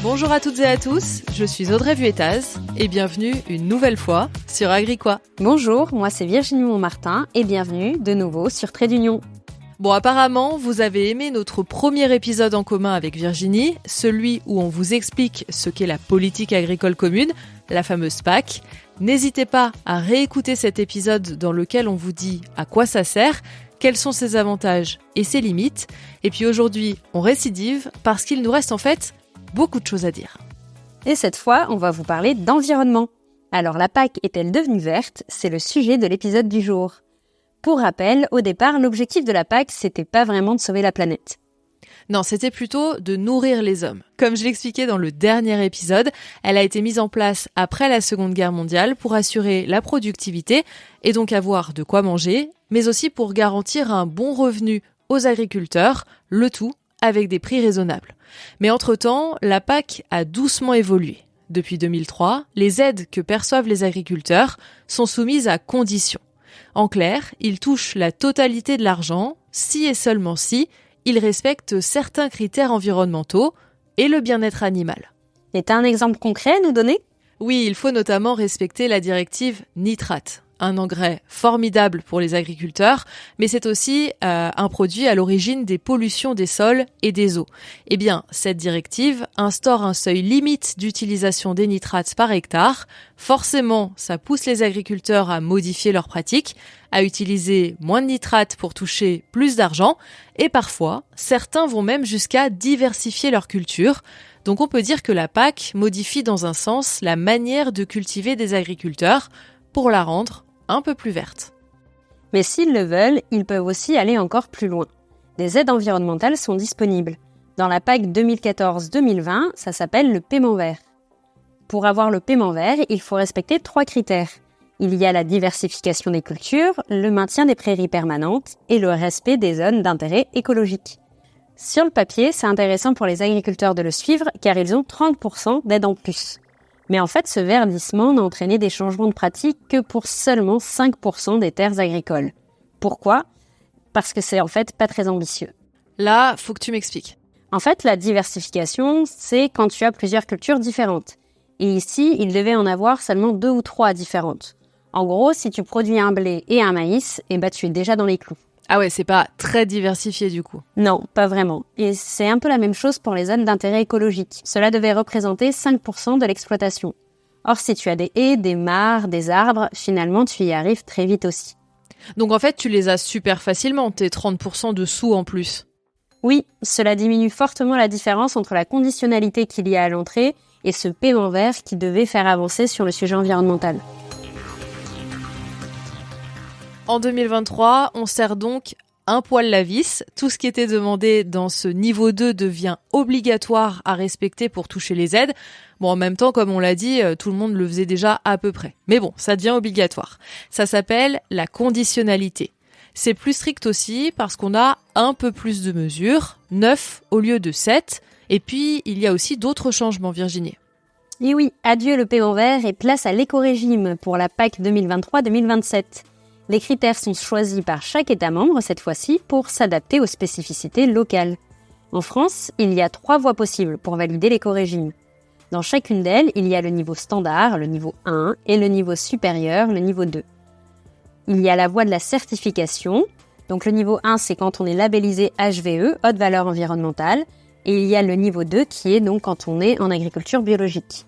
Bonjour à toutes et à tous, je suis Audrey Vuettaz et bienvenue une nouvelle fois sur Agricois. Bonjour, moi c'est Virginie Montmartin et bienvenue de nouveau sur Trait d'Union. Bon, apparemment, vous avez aimé notre premier épisode en commun avec Virginie, celui où on vous explique ce qu'est la politique agricole commune, la fameuse PAC. N'hésitez pas à réécouter cet épisode dans lequel on vous dit à quoi ça sert, quels sont ses avantages et ses limites. Et puis aujourd'hui, on récidive parce qu'il nous reste en fait beaucoup de choses à dire. Et cette fois, on va vous parler d'environnement. Alors la PAC est-elle devenue verte ? C'est le sujet de l'épisode du jour. Pour rappel, au départ, l'objectif de la PAC, c'était pas vraiment de sauver la planète. Non, c'était plutôt de nourrir les hommes. Comme je l'expliquais dans le dernier épisode, elle a été mise en place après la Seconde Guerre mondiale pour assurer la productivité et donc avoir de quoi manger, mais aussi pour garantir un bon revenu aux agriculteurs, le tout avec des prix raisonnables. Mais entre-temps, la PAC a doucement évolué. Depuis 2003, les aides que perçoivent les agriculteurs sont soumises à conditions. En clair, ils touchent la totalité de l'argent, si et seulement si ils respectent certains critères environnementaux et le bien-être animal. Et t'as un exemple concret à nous donner ? Oui, il faut notamment respecter la directive nitrate. Un engrais formidable pour les agriculteurs, mais c'est aussi un produit à l'origine des pollutions des sols et des eaux. Eh bien, cette directive instaure un seuil limite d'utilisation des nitrates par hectare. Forcément, ça pousse les agriculteurs à modifier leurs pratiques, à utiliser moins de nitrates pour toucher plus d'argent, et parfois, certains vont même jusqu'à diversifier leur culture. Donc on peut dire que la PAC modifie dans un sens la manière de cultiver des agriculteurs pour la rendre un peu plus verte. Mais s'ils le veulent, ils peuvent aussi aller encore plus loin. Des aides environnementales sont disponibles. Dans la PAC 2014-2020, ça s'appelle le paiement vert. Pour avoir le paiement vert, il faut respecter 3 critères. Il y a la diversification des cultures, le maintien des prairies permanentes et le respect des zones d'intérêt écologique. Sur le papier, c'est intéressant pour les agriculteurs de le suivre car ils ont 30% d'aide en plus. Mais en fait, ce verdissement n'a entraîné des changements de pratique que pour seulement 5% des terres agricoles. Pourquoi ? Parce que c'est en fait pas très ambitieux. Là, faut que tu m'expliques. En fait, la diversification, c'est quand tu as plusieurs cultures différentes. Et ici, il devait en avoir seulement 2 ou 3 différentes. En gros, si tu produis un blé et un maïs, tu es déjà dans les clous. Ah ouais, c'est pas très diversifié du coup. Non, pas vraiment. Et c'est un peu la même chose pour les zones d'intérêt écologique. Cela devait représenter 5% de l'exploitation. Or, si tu as des haies, des mares, des arbres, finalement, tu y arrives très vite aussi. Donc en fait, tu les as super facilement, tes 30% de sous en plus. Oui, cela diminue fortement la différence entre la conditionnalité qu'il y a à l'entrée et ce paiement vert qui devait faire avancer sur le sujet environnemental. En 2023, on serre donc un poil la vis. Tout ce qui était demandé dans ce niveau 2 devient obligatoire à respecter pour toucher les aides. Bon, en même temps, comme on l'a dit, tout le monde le faisait déjà à peu près. Mais bon, ça devient obligatoire. Ça s'appelle la conditionnalité. C'est plus strict aussi parce qu'on a un peu plus de mesures, 9 au lieu de 7. Et puis, il y a aussi d'autres changements, Virginie. Et oui, adieu le paiement vert et place à l'éco-régime pour la PAC 2023-2027. Les critères sont choisis par chaque État membre cette fois-ci pour s'adapter aux spécificités locales. En France, il y a 3 voies possibles pour valider l'éco-régime. Dans chacune d'elles, il y a le niveau standard, le niveau 1, et le niveau supérieur, le niveau 2. Il y a la voie de la certification. Donc le niveau 1, c'est quand on est labellisé HVE, haute valeur environnementale, et il y a le niveau 2 qui est donc quand on est en agriculture biologique.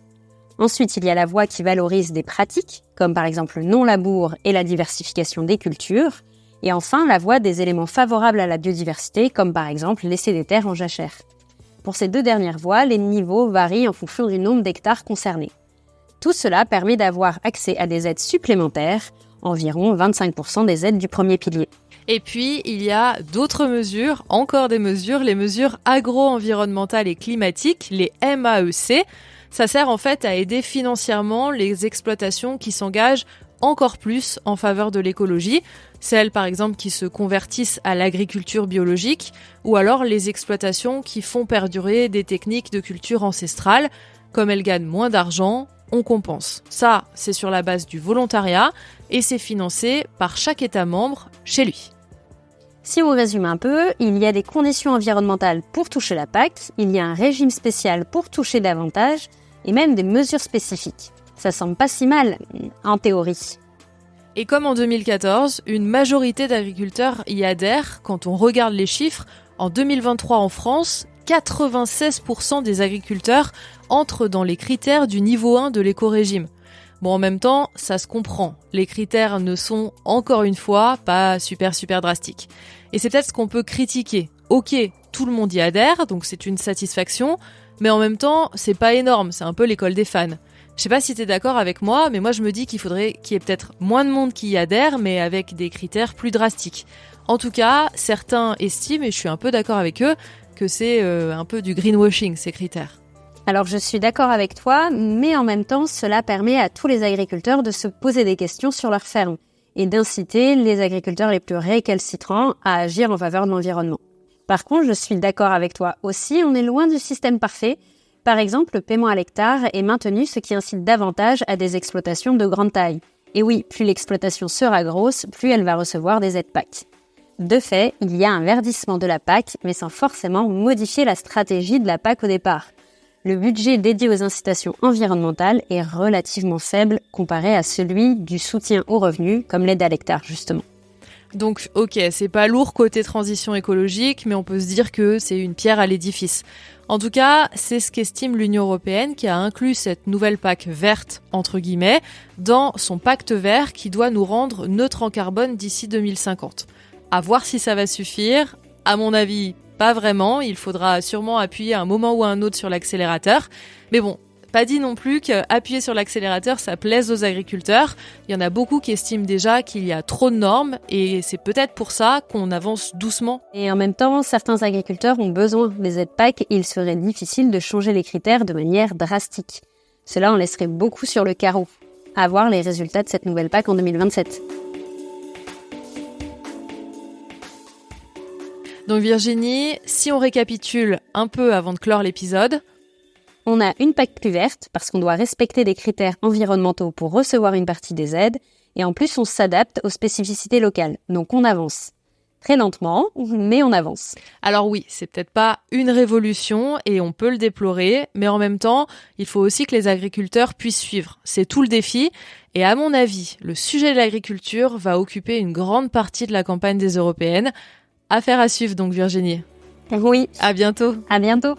Ensuite, il y a la voie qui valorise des pratiques, comme par exemple le non-labour et la diversification des cultures. Et enfin, la voie des éléments favorables à la biodiversité, comme par exemple laisser des terres en jachère. Pour ces 2 dernières voies, les niveaux varient en fonction du nombre d'hectares concernés. Tout cela permet d'avoir accès à des aides supplémentaires, environ 25% des aides du premier pilier. Et puis, il y a d'autres mesures, encore des mesures, les mesures agro-environnementales et climatiques, les MAEC. Ça sert en fait à aider financièrement les exploitations qui s'engagent encore plus en faveur de l'écologie, celles par exemple qui se convertissent à l'agriculture biologique, ou alors les exploitations qui font perdurer des techniques de culture ancestrale. Comme elles gagnent moins d'argent, on compense. Ça, c'est sur la base du volontariat et c'est financé par chaque État membre chez lui. Si on résume un peu, il y a des conditions environnementales pour toucher la PAC, il y a un régime spécial pour toucher davantage, et même des mesures spécifiques. Ça semble pas si mal, en théorie. Et comme en 2014, une majorité d'agriculteurs y adhèrent. Quand on regarde les chiffres, en 2023 en France, 96% des agriculteurs entrent dans les critères du niveau 1 de l'éco-régime. Bon, en même temps, ça se comprend. Les critères ne sont, encore une fois, pas super drastiques. Et c'est peut-être ce qu'on peut critiquer. Ok, tout le monde y adhère, donc c'est une satisfaction, mais en même temps, c'est pas énorme, c'est un peu l'école des fans. Je sais pas si t'es d'accord avec moi, mais moi je me dis qu'il faudrait qu'il y ait peut-être moins de monde qui y adhère, mais avec des critères plus drastiques. En tout cas, certains estiment, et je suis un peu d'accord avec eux, que c'est un peu du greenwashing, ces critères. Alors je suis d'accord avec toi, mais en même temps, cela permet à tous les agriculteurs de se poser des questions sur leur ferme et d'inciter les agriculteurs les plus récalcitrants à agir en faveur de l'environnement. Par contre, je suis d'accord avec toi aussi, on est loin du système parfait. Par exemple, le paiement à l'hectare est maintenu, ce qui incite davantage à des exploitations de grande taille. Et oui, plus l'exploitation sera grosse, plus elle va recevoir des aides PAC. De fait, il y a un verdissement de la PAC, mais sans forcément modifier la stratégie de la PAC au départ. Le budget dédié aux incitations environnementales est relativement faible comparé à celui du soutien aux revenus, comme l'aide à l'hectare justement. Donc, ok, c'est pas lourd côté transition écologique, mais on peut se dire que c'est une pierre à l'édifice. En tout cas, c'est ce qu'estime l'Union européenne qui a inclus cette nouvelle PAC verte, entre guillemets, dans son pacte vert qui doit nous rendre neutres en carbone d'ici 2050. À voir si ça va suffire. À mon avis, pas vraiment. Il faudra sûrement appuyer à un moment ou à un autre sur l'accélérateur. Mais bon, pas dit non plus qu'appuyer sur l'accélérateur, ça plaise aux agriculteurs. Il y en a beaucoup qui estiment déjà qu'il y a trop de normes et c'est peut-être pour ça qu'on avance doucement. Et en même temps, certains agriculteurs ont besoin des aides PAC et il serait difficile de changer les critères de manière drastique. Cela en laisserait beaucoup sur le carreau. À voir les résultats de cette nouvelle PAC en 2027. Donc Virginie, si on récapitule un peu avant de clore l'épisode, on a une PAC plus verte parce qu'on doit respecter des critères environnementaux pour recevoir une partie des aides et en plus on s'adapte aux spécificités locales. Donc on avance. Très lentement, mais on avance. Alors oui, c'est peut-être pas une révolution et on peut le déplorer, mais en même temps, il faut aussi que les agriculteurs puissent suivre. C'est tout le défi et à mon avis, le sujet de l'agriculture va occuper une grande partie de la campagne des européennes. Affaire à suivre donc Virginie. Oui. À bientôt. À bientôt.